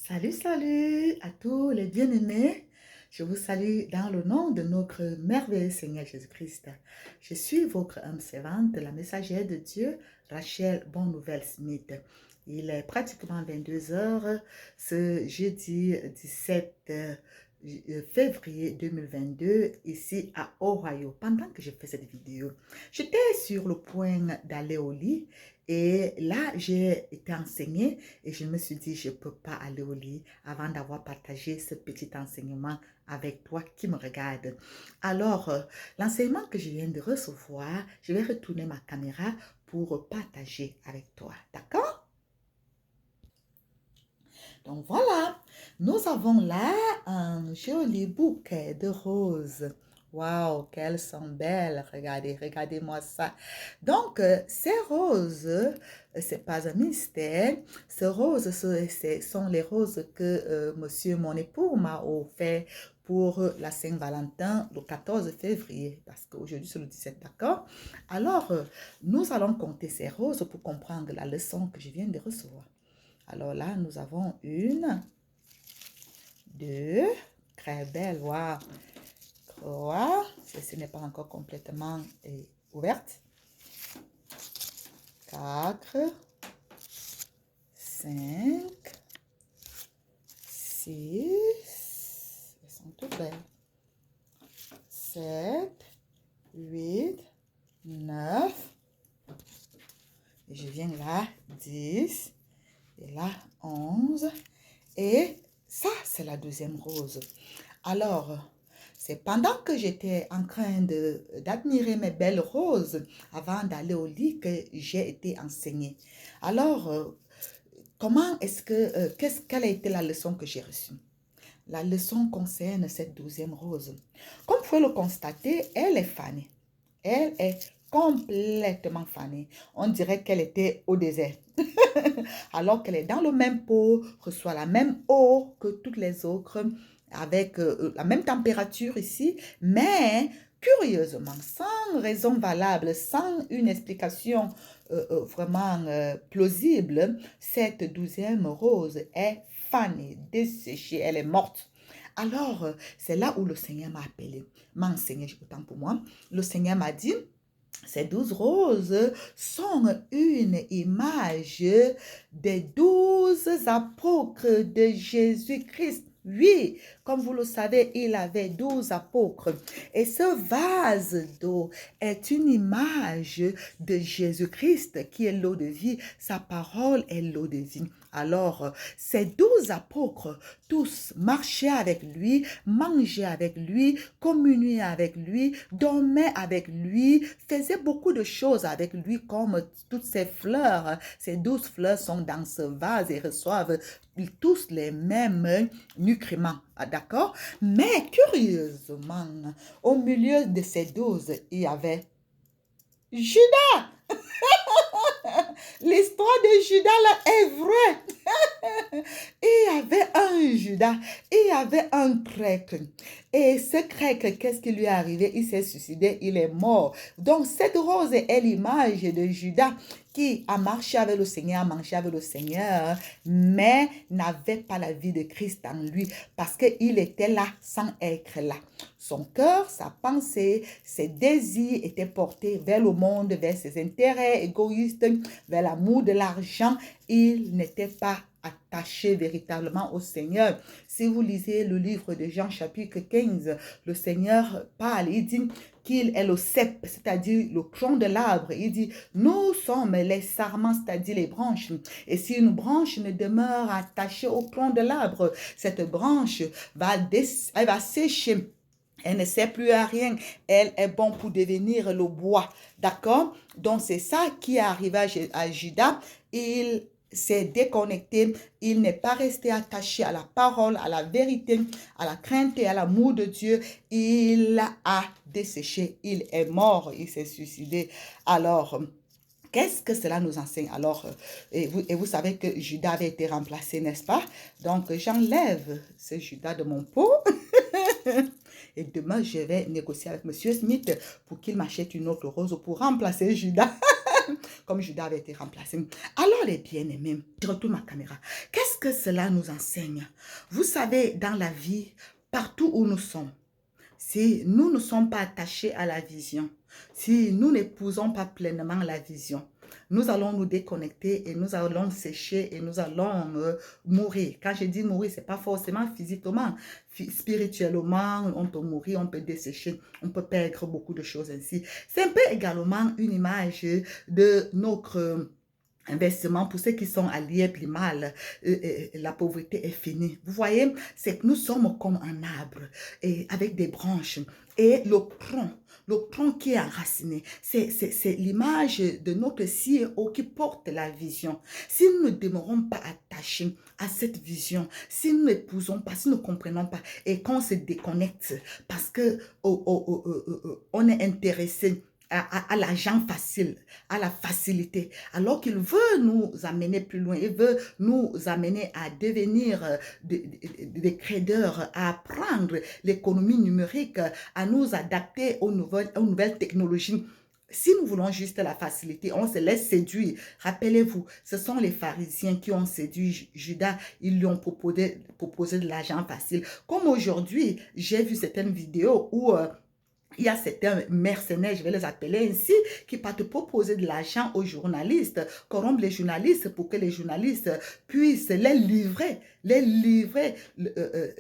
Salut, salut à tous les bien-aimés. Je vous salue dans le nom de notre merveilleux Seigneur Jésus-Christ. Je suis votre âme servante, la messagère de Dieu, Rachel Bonne Nouvelle Smith. Il est pratiquement 22 heures ce jeudi 17 février 2022 ici à Ohio. Pendant que je fais cette vidéo, j'étais sur le point d'aller au lit et là j'ai été enseignée et je me suis dit je ne peux pas aller au lit avant d'avoir partagé ce petit enseignement avec toi qui me regarde. Alors, l'enseignement que je viens de recevoir, je vais retourner ma caméra pour partager avec toi. D'accord? Donc voilà, nous avons là un joli bouquet de roses. Waouh, qu'elles sont belles. Regardez, regardez-moi ça. Donc, ces roses, c'est pas un mystère. Ces roses, ce sont les roses que monsieur, mon époux, m'a offert pour la Saint-Valentin le 14 février, parce qu'aujourd'hui c'est le 17, d'accord? Alors, nous allons compter ces roses pour comprendre la leçon que je viens de recevoir. Alors là, nous avons une, deux, très belle, waouh, trois, ceci n'est pas encore complètement ouverte, quatre, cinq, six, elles sont toutes belles, sept, huit, neuf, et je viens là, 10, et là, 11, et ça, c'est la deuxième rose. Alors, c'est pendant que j'étais en train d'admirer mes belles roses avant d'aller au lit que j'ai été enseignée. Alors, comment est-ce que, quelle a été la leçon que j'ai reçue? La leçon concerne cette douzième rose. Comme vous pouvez le constater, elle est fanée. Elle est complètement fanée. On dirait qu'elle était au désert. Alors qu'elle est dans le même pot, reçoit la même eau que toutes les autres, avec la même température ici, mais curieusement, sans raison valable, sans une explication vraiment plausible, cette douzième rose est fanée, desséchée, elle est morte. Alors, c'est là où le Seigneur m'a appelé, m'a enseigné, autant pour moi. Le Seigneur m'a dit, ces 12 roses sont une image des 12 apôtres de Jésus-Christ. Oui, comme vous le savez, il avait 12 apôtres. Et ce vase d'eau est une image de Jésus-Christ qui est l'eau de vie. Sa parole est l'eau de vie. Alors, ces 12 apôtres, tous marchaient avec lui, mangeaient avec lui, communiaient avec lui, dormaient avec lui, faisaient beaucoup de choses avec lui, comme toutes ces fleurs. Ces 12 fleurs sont dans ce vase et reçoivent tous les mêmes nutriments, d'accord? Mais curieusement, au milieu de ces 12, il y avait Judas. L'histoire de Judas là est vraie. Il y avait un Judas, il y avait un grec. Et ce grec, qu'est-ce qui lui est arrivé? Il s'est suicidé, il est mort. Donc cette rose est l'image de Judas qui a marché avec le Seigneur, a mangé avec le Seigneur, mais n'avait pas la vie de Christ en lui parce qu'il était là sans être là. Son cœur, sa pensée, ses désirs étaient portés vers le monde, vers ses intérêts égoïstes, vers l'amour de l'argent. Il n'était pas attaché véritablement au Seigneur. Si vous lisez le livre de Jean chapitre 15, le Seigneur parle, il dit qu'il est le cep, c'est-à-dire le tronc de l'arbre. Il dit, nous sommes les sarments, c'est-à-dire les branches. Et si une branche ne demeure attachée au tronc de l'arbre, cette branche elle va sécher. Elle ne sert plus à rien. Elle est bon pour devenir le bois. D'accord? Donc, c'est ça qui est arrivé à Judas. Il s'est déconnecté. Il n'est pas resté attaché à la parole, à la vérité, à la crainte et à l'amour de Dieu. Il a desséché. Il est mort. Il s'est suicidé. Alors, qu'est-ce que cela nous enseigne? Alors, et vous savez que Judas avait été remplacé, n'est-ce pas? Donc, j'enlève ce Judas de mon pot. Et demain, je vais négocier avec Monsieur Smith pour qu'il m'achète une autre rose pour remplacer Judas. comme Judas avait été remplacé. Alors les bien-aimés, je retourne ma caméra. Qu'est-ce que cela nous enseigne? Vous savez, dans la vie, partout où nous sommes, si nous ne sommes pas attachés à la vision, si nous n'épousons pas pleinement la vision, nous allons nous déconnecter et nous allons sécher et nous allons mourir. Quand je dis mourir, ce n'est pas forcément physiquement, spirituellement, on peut mourir, on peut dessécher, on peut perdre beaucoup de choses ainsi. C'est un peu également une image de notre investissement pour ceux qui sont à l'Iéblimal, la pauvreté est finie. Vous voyez, c'est que nous sommes comme un arbre et avec des branches et le tronc qui est enraciné, c'est l'image de notre CEO qui porte la vision. Si nous ne demeurons pas attachés à cette vision, si nous n'épousons pas, si nous ne comprenons pas et qu'on se déconnecte parce que on est intéressé à l'argent facile, à la facilité, alors qu'il veut nous amener plus loin, il veut nous amener à devenir des traders, à apprendre l'économie numérique, à nous adapter aux nouvelles technologies. Si nous voulons juste la facilité, on se laisse séduire. Rappelez-vous, ce sont les pharisiens qui ont séduit Judas. Ils lui ont proposé de l'argent facile. Comme aujourd'hui, j'ai vu certaines vidéos où il y a certains mercenaires, je vais les appeler ainsi, qui partent proposer de l'argent aux journalistes, corrompre les journalistes pour que les journalistes puissent les livrer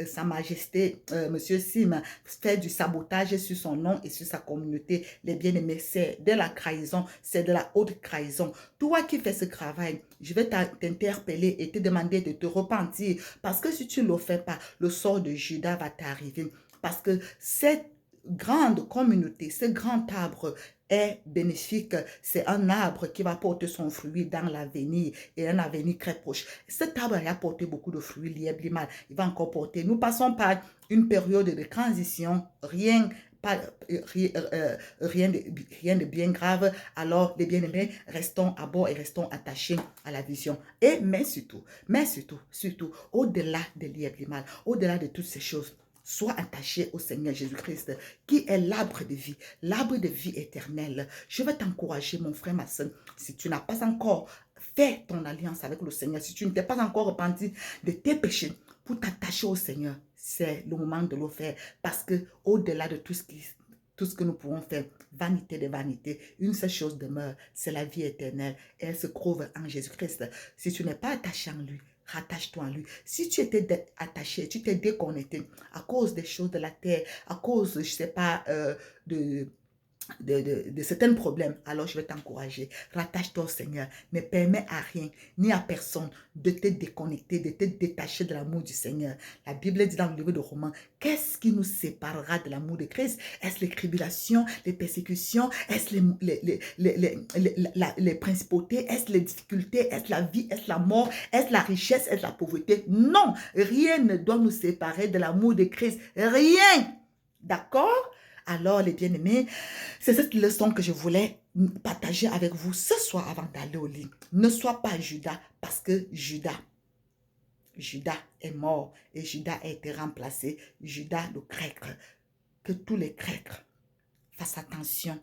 Sa Majesté, Monsieur Sim, faire du sabotage sur son nom et sur sa communauté. Les bien-aimés, c'est de la trahison, c'est de la haute trahison. Toi qui fais ce travail, je vais t'interpeller et te demander de te repentir, parce que si tu ne le fais pas, le sort de Judas va t'arriver. Parce que cette grande communauté, ce grand arbre est bénéfique. C'est un arbre qui va porter son fruit dans l'avenir et un avenir très proche. Cet arbre a porté beaucoup de fruits, l'Iéblimal. Il va encore porter. Nous passons par une période de transition, rien de bien grave. Alors, les bien-aimés, restons à bord et restons attachés à la vision. Mais surtout, au-delà de l'Iéblimal, au-delà de toutes ces choses, sois attaché au Seigneur Jésus-Christ, qui est l'arbre de vie éternelle. Je vais t'encourager, mon frère, ma soeur, si tu n'as pas encore fait ton alliance avec le Seigneur, si tu ne t'es pas encore repenti de tes péchés, pour t'attacher au Seigneur, c'est le moment de le faire. Parce que au-delà de tout ce que nous pouvons faire, vanité de vanité, une seule chose demeure, c'est la vie éternelle. Et elle se trouve en Jésus-Christ. Si tu n'es pas attaché en lui, rattache-toi à lui. Si tu étais attaché, tu t'es déconnecté à cause des choses de la terre, à cause, je ne sais pas, de certains problèmes, alors je vais t'encourager. Rattache-toi au Seigneur. Ne permets à rien, ni à personne, de te déconnecter, de te détacher de l'amour du Seigneur. La Bible dit dans le livre de Romains, qu'est-ce qui nous séparera de l'amour de Christ? Est-ce les tribulations, les persécutions? Est-ce les principautés? Est-ce les difficultés? Est-ce la vie? Est-ce la mort? Est-ce la richesse? Est-ce la pauvreté? Non, rien ne doit nous séparer de l'amour de Christ. Rien. D'accord? Alors, les bien-aimés, c'est cette leçon que je voulais partager avec vous ce soir avant d'aller au lit. Ne sois pas Judas, parce que Judas est mort et Judas a été remplacé. Judas, le grec. Que tous les Grecs fassent attention.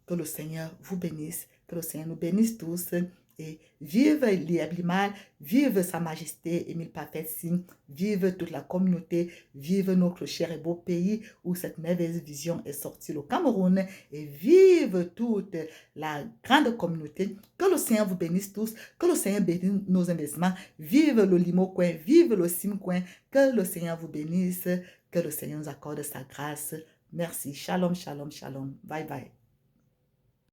Que le Seigneur vous bénisse, que le Seigneur nous bénisse tous. Et vive l'Iéblimal, vive Sa Majesté Émile Papessi, vive toute la communauté, vive notre cher et beau pays où cette merveilleuse vision est sortie, le Cameroun, et vive toute la grande communauté. Que le Seigneur vous bénisse tous, que le Seigneur bénisse nos investissements, vive le Limo Coin, vive le Sim Coin, que le Seigneur vous bénisse, que le Seigneur nous accorde sa grâce. Merci, shalom, shalom, shalom, bye bye.